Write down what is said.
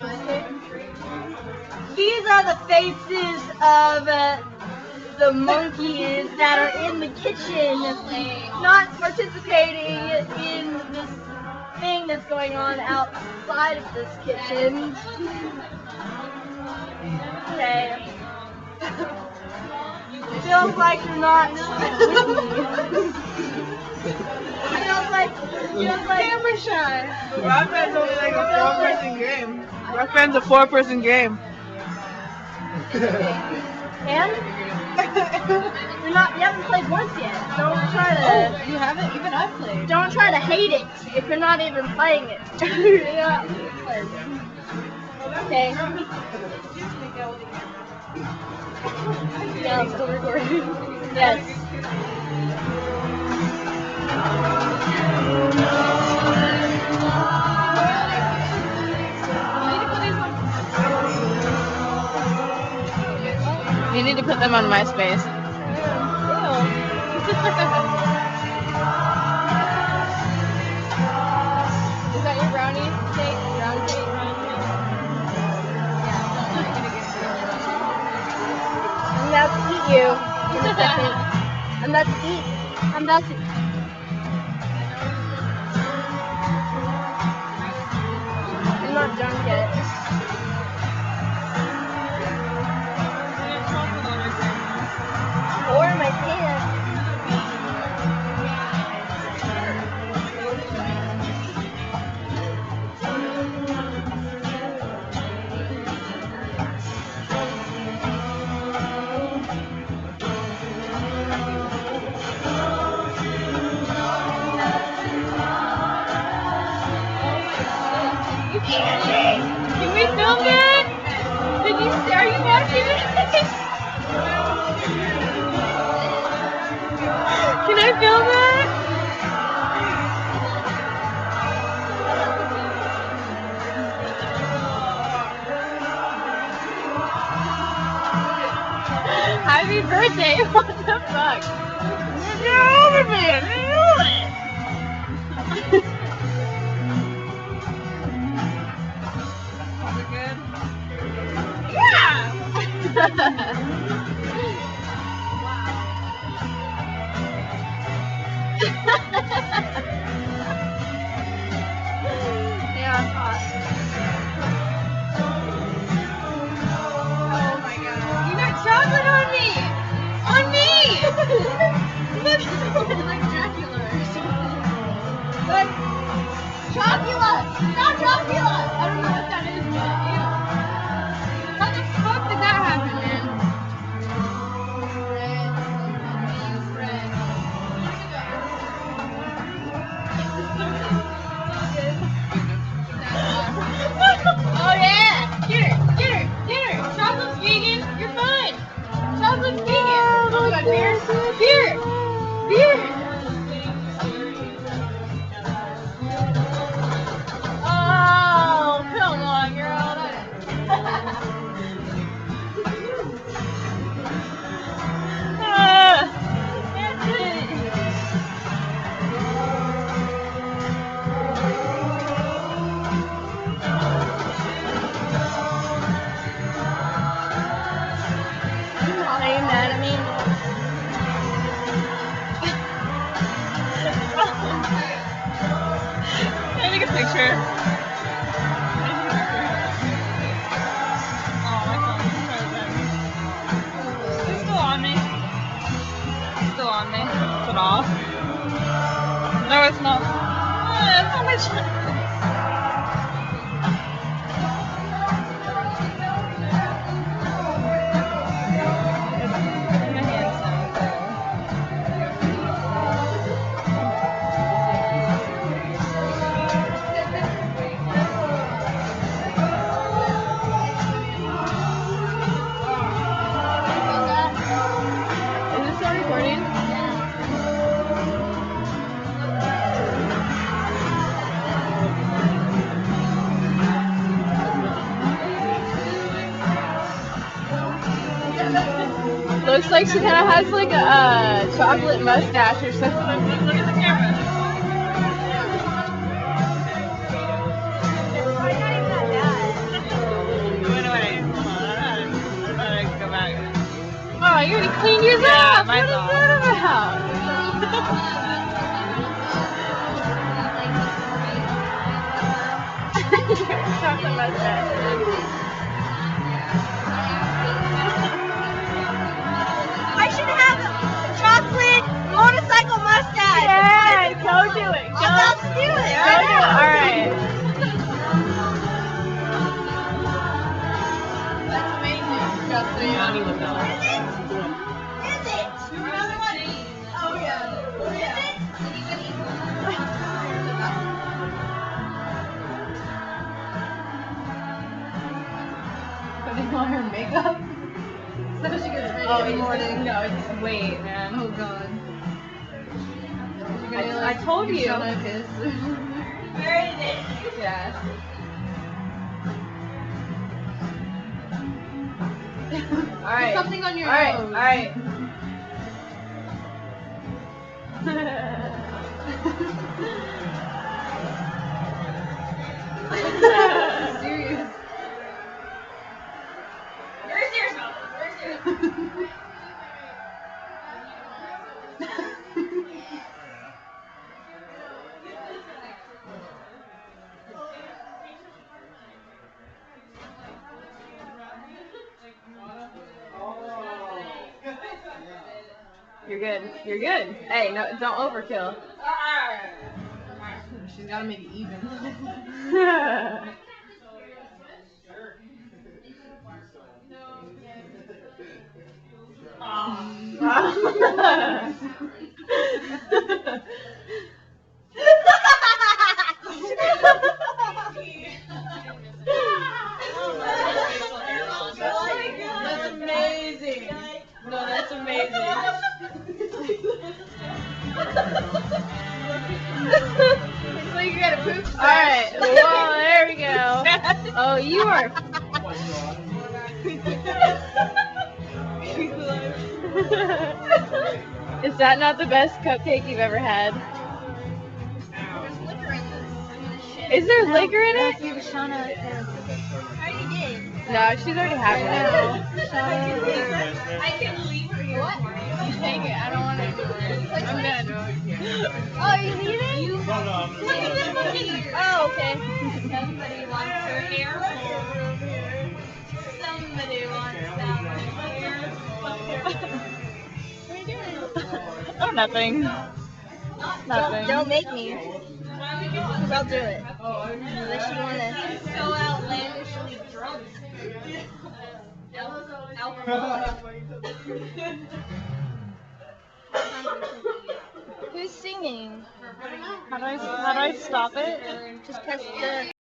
These are the faces of the monkeys that are in the kitchen, not participating in this thing that's going on outside of this kitchen. Okay. Feels like you're not feels like camera shy. Rock band's only like a 4-person game. Rock band's a 4-person game. And you haven't played once yet. Don't try to. Oh, you haven't? Even I've played. Don't try to hate it if you're not even playing it. Yeah. Okay. Yeah, I'm still recording. Yes. You need to put them on MySpace. Is that your brownie cake? Round cake? I'm about to eat you in a second. I'm about to eat. I'm about to. I'm not drunk yet. Or my pants. Can we film it? Are you watching it? Can I film it? Happy birthday! What the fuck? Get over me! Yeah! Yeah, it's hot. Oh my god. You got chocolate on me! On me! Look, like Dracula or something. Like, Chocula! Not Chocula! I don't know what that is, but ew. How the fuck did that happen, man? Red. Oh yeah! Get her! Chocolate's vegan! You're fine! Chocolate's vegan! Oh my god, beer! Oh, come on, girl! Are you mad at me? Can I take a picture? Oh, my phone's frozen. It's still on me. It's still on me. Is it off? No, it's not. It's not my channel. Is this still recording? Looks like she kind of has like a chocolate mustache or something. Look at the camera. It's not even that bad. Oh, you already cleaned yours up. What is off. that about? Chocolate mustache. I should have a chocolate motorcycle mustache. Yeah, go do it. Go. I'm about to do it. Go do it. All right. That's amazing. Johnny would know. Is it? Is it? Another one. Oh yeah. Is it? Putting on her makeup. So she gets ready in the morning. No, just wait, man. Oh god. I told you. Where is it? Yeah. All right. Something on your All right. nose. All right. Serious. Very serious about this. Very serious. You're good. You're good. Hey, no, don't overkill. She's gotta make it even. That's amazing. No, that's amazing. It's like you got a poop stash. Alright, well, there we go. Oh, you are. Is that not the best cupcake you've ever had? There's liquor in this shit. Is there liquor in it? I already did. No, she's already having it. I can leave her here. What? Take it. I don't want to do it. I'm gonna do it. Oh, you need it? Look at this one here. Oh, okay. Somebody wants her hair. Somebody wants that hair. What are you doing? Oh, nothing. Nothing. Don't make me. Because I'll do it. Unless you want to. So outlandishly drunk. Who's singing? How do I stop it? Just press the